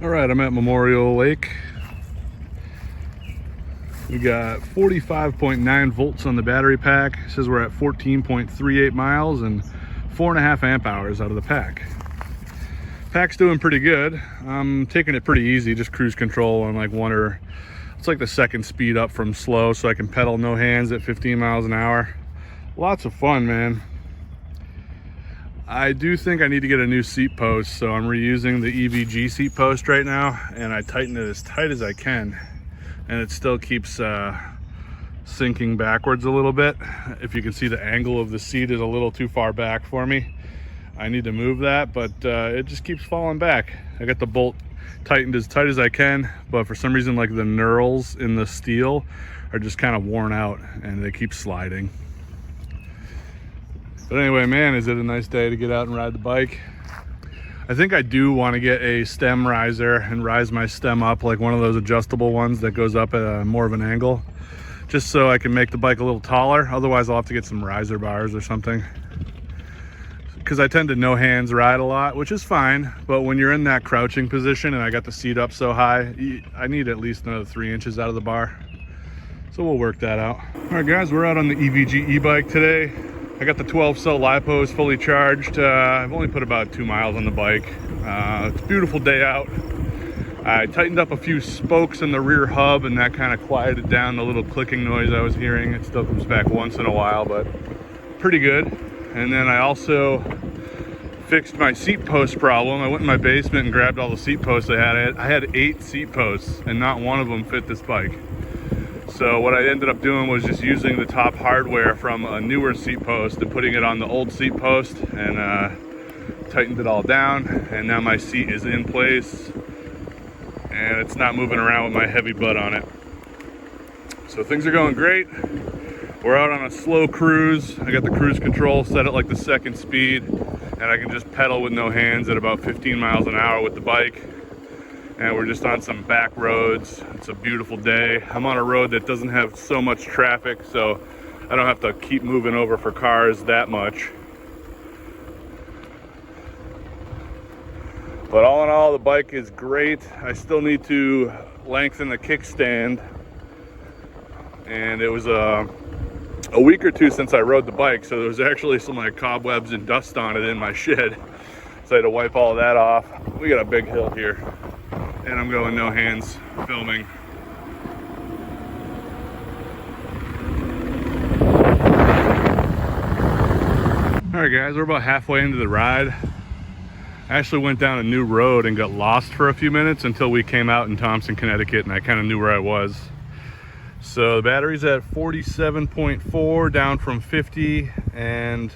All right, I'm at Memorial Lake. We got 45.9 volts on the battery pack. It says we're at 14.38 miles and 4.5 amp hours out of the pack. Pack's doing pretty good. I'm taking it pretty easy, just cruise control on like it's like the second speed up from slow, so I can pedal no hands at 15 miles an hour. Lots of fun, man. I do think I need to get a new seat post, so I'm reusing the EBIKE seat post right now, and I tighten it as tight as I can, and it still keeps sinking backwards a little bit. If you can see, the angle of the seat is a little too far back for me. I need to move that, but it just keeps falling back. I got the bolt tightened as tight as I can, but for some reason, like the knurls in the steel are just kind of worn out and they keep sliding. But anyway, man, is it a nice day to get out and ride the bike. I think I do want to get a stem riser and rise my stem up, like one of those adjustable ones that goes up at more of an angle, just so I can make the bike a little taller. Otherwise, I'll have to get some riser bars or something, because I tend to no hands ride a lot, which is fine. But when you're in that crouching position and I got the seat up so high, I need at least another 3 inches out of the bar. So we'll work that out. All right, guys, we're out on the EBIKE e-bike today. I got the 12 cell LiPos fully charged. I've only put about 2 miles on the bike. It's a beautiful day out. I tightened up a few spokes in the rear hub, and that kind of quieted down the little clicking noise I was hearing. It still comes back once in a while, but pretty good. And then I also fixed my seat post problem. I went in my basement and grabbed all the seat posts I had. I had 8 seat posts, and not one of them fit this bike. So what I ended up doing was just using the top hardware from a newer seat post and putting it on the old seat post, and tightened it all down, and now my seat is in place and it's not moving around with my heavy butt on it. So things are going great. We're out on a slow cruise. I got the cruise control set at like the second speed, and I can just pedal with no hands at about 15 miles an hour with the bike. And we're just on some back roads. It's a beautiful day. I'm on a road that doesn't have so much traffic, so I don't have to keep moving over for cars that much. But all in all, the bike is great. I still need to lengthen the kickstand, and it was a week or two since I rode the bike, so there was actually some like cobwebs and dust on it in my shed, so I had to wipe all that off. We got a big hill here, and I'm going no hands filming. All right, guys, we're about halfway into the ride. I actually went down a new road and got lost for a few minutes until we came out in Thompson, Connecticut, and I kind of knew where I was. So the battery's at 47.4, down from 50, and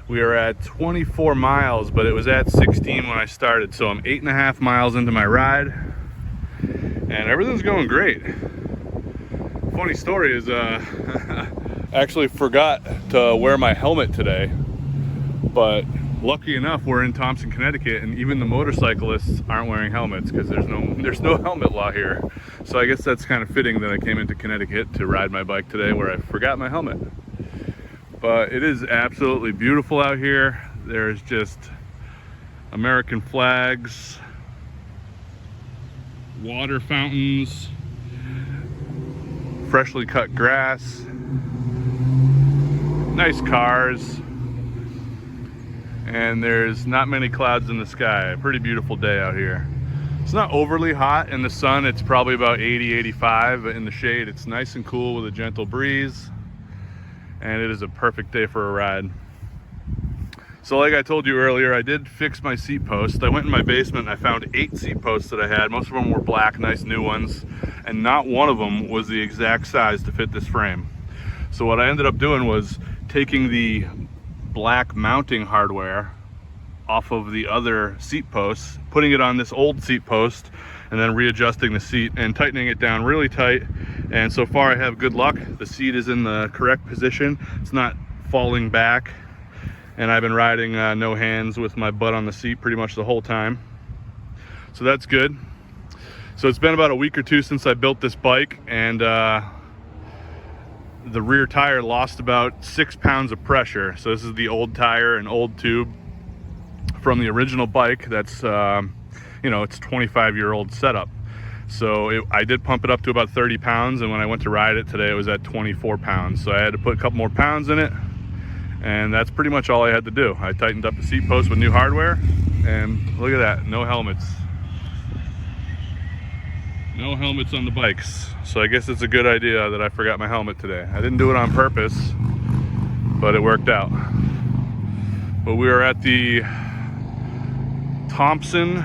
we are at 24 miles, but it was at 16 when I started. So I'm 8.5 miles into my ride, and everything's going great. Funny story is, I actually forgot to wear my helmet today, but lucky enough, we're in Thompson, Connecticut, and even the motorcyclists aren't wearing helmets because there's no helmet law here. So I guess that's kind of fitting that I came into Connecticut to ride my bike today where I forgot my helmet. But it is absolutely beautiful out here. There's just American flags, water fountains, freshly cut grass, nice cars, and there's not many clouds in the sky. A pretty beautiful day out here. It's not overly hot. In the sun it's probably about 80, 85, but in the shade it's nice and cool with a gentle breeze, and it is a perfect day for a ride. So like I told you earlier, I did fix my seat post. I went in my basement and I found 8 seat posts that I had. Most of them were black, nice new ones, and not one of them was the exact size to fit this frame. So what I ended up doing was taking the black mounting hardware off of the other seat posts, putting it on this old seat post, and then readjusting the seat and tightening it down really tight. And so far I have good luck. The seat is in the correct position. It's not falling back, and I've been riding no hands with my butt on the seat pretty much the whole time. So that's good. So it's been about a week or two since I built this bike, and the rear tire lost about 6 pounds of pressure. So this is the old tire and old tube from the original bike that's you know, it's 25-year-old setup. So I did pump it up to about 30 pounds, and when I went to ride it today, it was at 24 pounds. So I had to put a couple more pounds in it, and that's pretty much all I had to do. I tightened up the seat post with new hardware, and look at that, no helmets. No helmets on the bikes. So I guess it's a good idea that I forgot my helmet today. I didn't do it on purpose, but it worked out. But we are at the Thompson.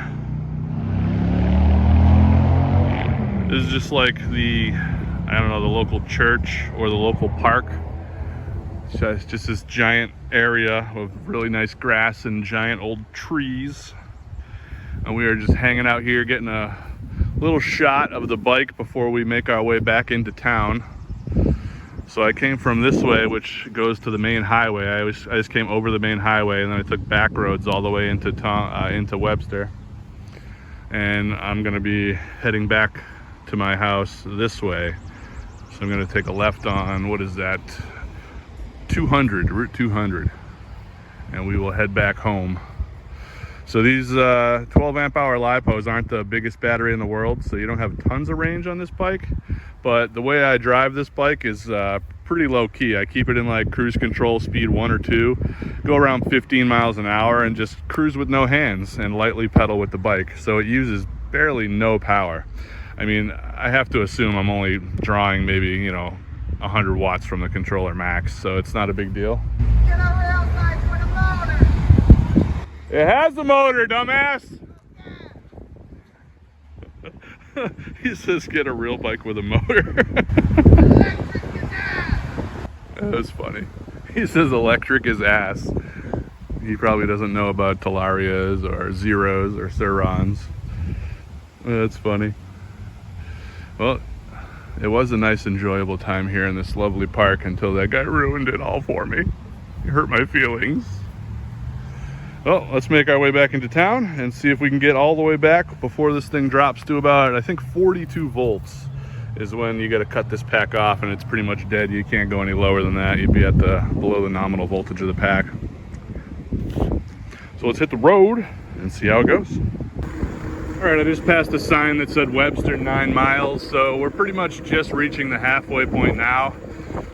This is just like the, I don't know, the local church or the local park. It's just this giant area of really nice grass and giant old trees. And we are just hanging out here getting a little shot of the bike before we make our way back into town. So I came from this way, which goes to the main highway. I just came over the main highway, and then I took back roads all the way into Webster. And I'm gonna be heading back to my house this way. So I'm gonna take a left on, what is that? 200, Route 200. And we will head back home. So these 12 amp hour LiPos aren't the biggest battery in the world, so you don't have tons of range on this bike. But the way I drive this bike is pretty low key. I keep it in like cruise control speed 1 or 2, go around 15 miles an hour and just cruise with no hands and lightly pedal with the bike. So it uses barely no power. I mean, I have to assume I'm only drawing maybe, you know, 100 watts from the controller max, so it's not a big deal. Get over outside for the motor. It has a motor, dumbass. He says get a real bike with a motor. Electric is ass. That was funny. He says electric is ass. He probably doesn't know about Talarias or Zeros or Surons. That's funny. Well, it was a nice, enjoyable time here in this lovely park until that guy ruined it all for me. He hurt my feelings. Well, let's make our way back into town and see if we can get all the way back before this thing drops to about, I think 42 volts is when you got to cut this pack off, and it's pretty much dead. You can't go any lower than that. You'd be at below the nominal voltage of the pack. So let's hit the road and see how it goes. All right, I just passed a sign that said Webster 9 miles, so we're pretty much just reaching the halfway point now,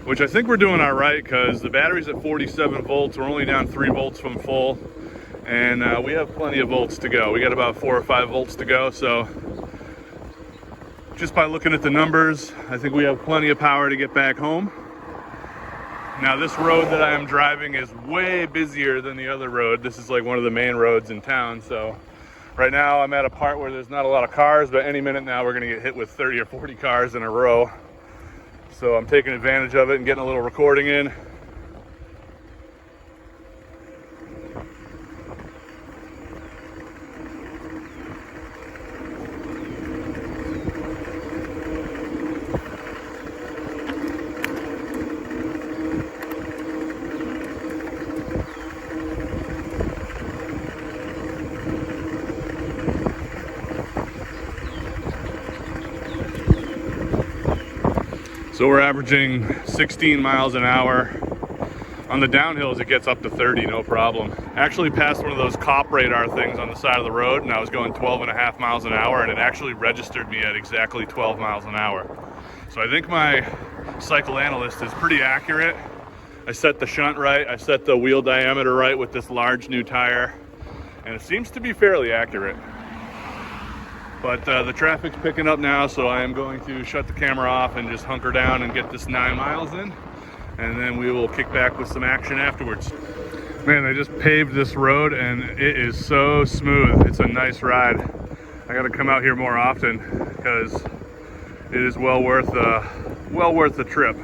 which I think we're doing all right because the battery's at 47 volts. We're only down 3 volts from full, and we have plenty of volts to go. We got about 4 or 5 volts to go, so just by looking at the numbers, I think we have plenty of power to get back home. Now, this road that I am driving is way busier than the other road. This is like one of the main roads in town, so right now I'm at a part where there's not a lot of cars, but any minute now we're gonna get hit with 30 or 40 cars in a row. So I'm taking advantage of it and getting a little recording in. So we're averaging 16 miles an hour. On the downhills, it gets up to 30, no problem. Actually passed one of those cop radar things on the side of the road, and I was going 12.5 miles an hour, and it actually registered me at exactly 12 miles an hour. So I think my cycle analyst is pretty accurate. I set the shunt right, I set the wheel diameter right with this large new tire, and it seems to be fairly accurate. But the traffic's picking up now, so I am going to shut the camera off and just hunker down and get this 9 miles in, and then we will kick back with some action afterwards. Man, they just paved this road and it is so smooth. It's a nice ride. I gotta come out here more often because it is well worth the trip.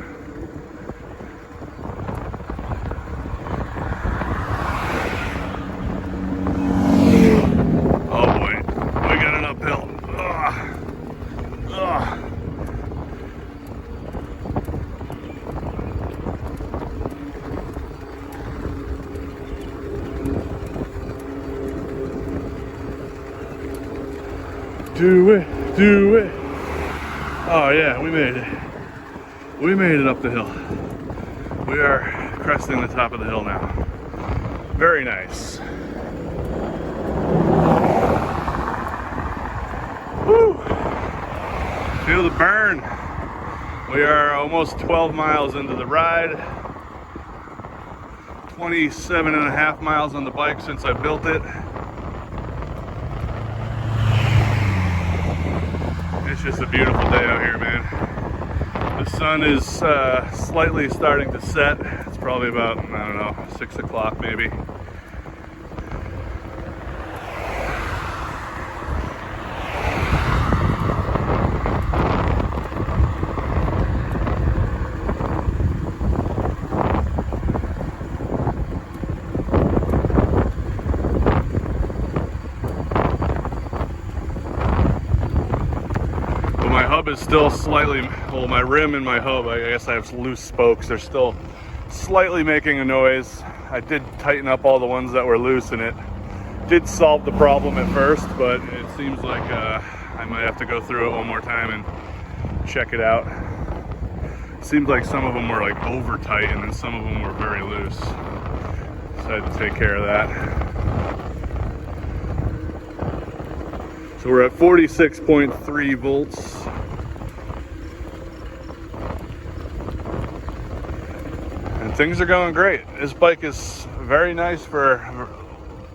Do it, do it. Oh yeah, we made it. We made it up the hill. We are cresting the top of the hill now. Very nice. Woo! Feel the burn. We are almost 12 miles into the ride. 27 and a half miles on the bike since I built it. It's just a beautiful day out here, man. The sun is slightly starting to set. It's probably about, I don't know, 6 o'clock maybe. Is still slightly, well, my rim and my hub, I guess I have loose spokes. They're still slightly making a noise. I did tighten up all the ones that were loose, and it did solve the problem at first, but it seems like I might have to go through it one more time and check it out. It seems like some of them were like over tight, and then some of them were very loose. So I had to take care of that. So we're at 46.3 volts. Things are going great. This bike is very nice for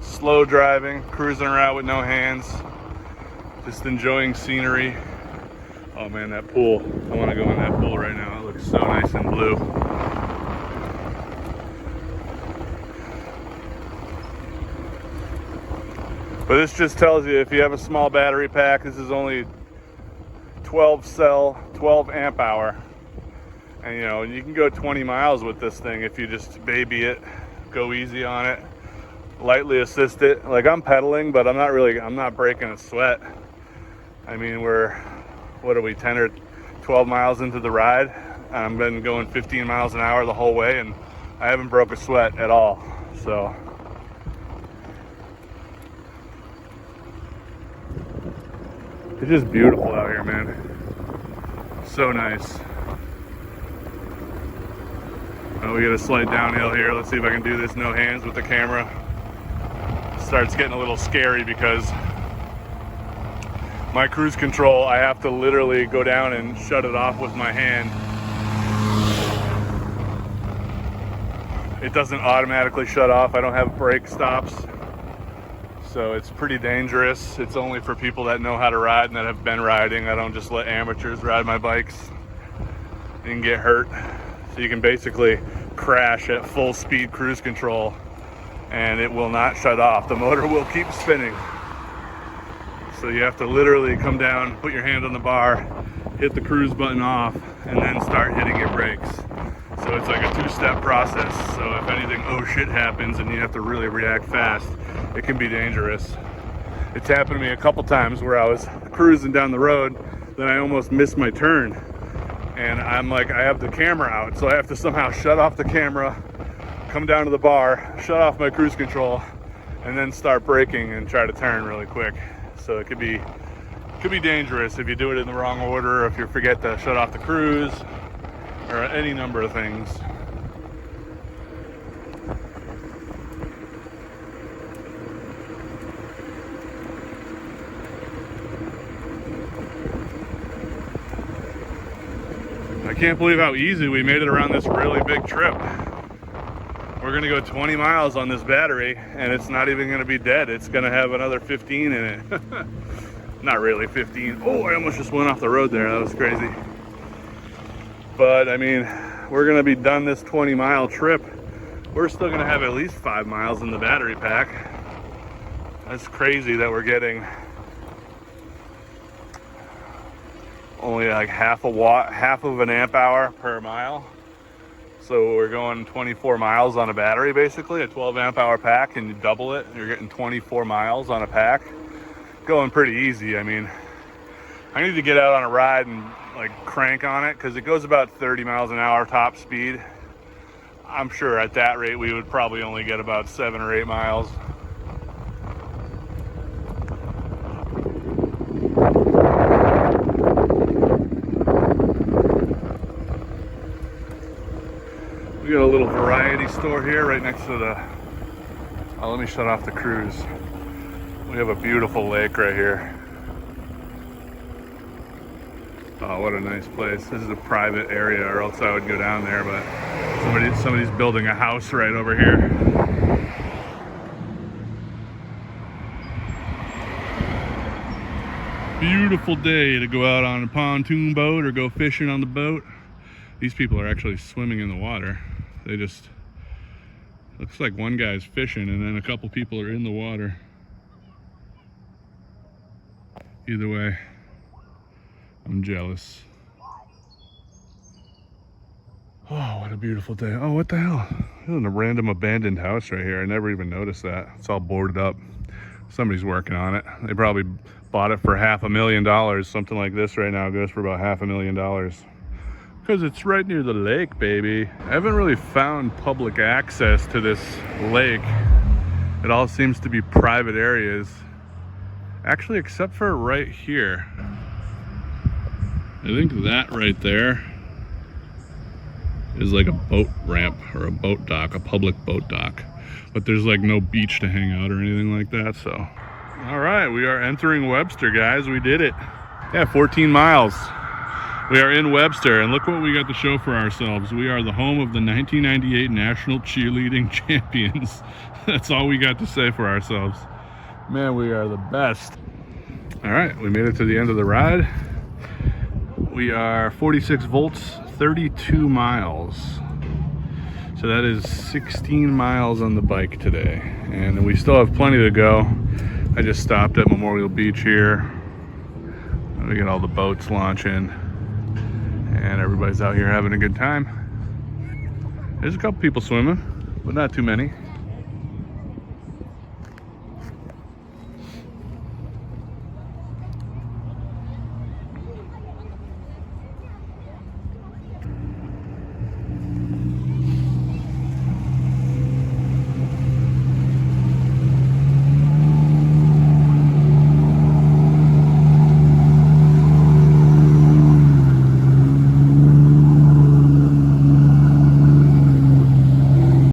slow driving, cruising around with no hands, just enjoying scenery. Oh man, that pool. I want to go in that pool right now. It looks so nice and blue. But this just tells you if you have a small battery pack, this is only 12 cell, 12 amp hour. And you know, you can go 20 miles with this thing if you just baby it, go easy on it, lightly assist it. Like I'm pedaling, but I'm not breaking a sweat. I mean, what are we, 10 or 12 miles into the ride? I've been going 15 miles an hour the whole way, and I haven't broke a sweat at all. So it's just beautiful out here, man. So nice. We get a slight downhill here. Let's see if I can do this no hands with the camera. Starts getting a little scary because my cruise control, I have to literally go down and shut it off with my hand. It doesn't automatically shut off. I don't have brake stops. So it's pretty dangerous. It's only for people that know how to ride and that have been riding. I don't just let amateurs ride my bikes and get hurt. So you can basically crash at full speed cruise control and it will not shut off. The motor will keep spinning. So you have to literally come down, put your hand on the bar, hit the cruise button off, and then start hitting your brakes. So it's like a two-step process. So if anything, oh shit happens and you have to really react fast, it can be dangerous. It's happened to me a couple times where I was cruising down the road, then I almost missed my turn. And I'm like, I have the camera out, so I have to somehow shut off the camera, come down to the bar, shut off my cruise control, and then start braking and try to turn really quick. So it could be dangerous if you do it in the wrong order, or if you forget to shut off the cruise, or any number of things. I can't believe how easy we made it around this really big trip. We're gonna go 20 miles on this battery and it's not even gonna be dead. It's gonna have another 15 in it. Not really 15. Oh, I almost just went off the road there. That was crazy. But I mean, we're gonna be done this 20-mile trip. We're still gonna have at least 5 miles in the battery pack. That's crazy that we're getting only like half of an amp hour per mile. So we're going 24 miles on a battery, basically a 12 amp hour pack, and you double it, you're getting 24 miles on a pack. Going pretty easy. I mean, I need to get out on a ride and like crank on it because it goes about 30 miles an hour top speed. I'm sure at that rate we would probably only get about 7 or 8 miles. We got a little variety store here right next to the, oh, let me shut off the cruise. We have a beautiful lake right here. Oh, what a nice place. This is a private area, or else I would go down there, but somebody's building a house right over here. Beautiful day to go out on a pontoon boat or go fishing on the boat. These people are actually swimming in the water. They just, looks like one guy's fishing and then a couple people are in the water. Either way, I'm jealous. Oh, what a beautiful day. Oh, what the hell? This is a random abandoned house right here. I never even noticed that. It's all boarded up. Somebody's working on it. They probably bought it for $500,000. Something like this right now goes for about $500,000. Because it's right near the lake, baby. I haven't really found public access to this lake. It all seems to be private areas. Actually, except for right here. I think that right there is like a boat ramp or a boat dock, a public boat dock. But there's like no beach to hang out or anything like that, so. All right, we are entering Webster, guys. We did it. Yeah, 14 miles. We are in Webster, and look what we got to show for ourselves. We are the home of the 1998 National Cheerleading Champions. That's all we got to say for ourselves. Man, we are the best. All right, we made it to the end of the ride. We are 46 volts, 32 miles. So that is 16 miles on the bike today. And we still have plenty to go. I just stopped at Memorial Beach here. We got all the boats launching. And everybody's out here having a good time. There's a couple people swimming, but not too many.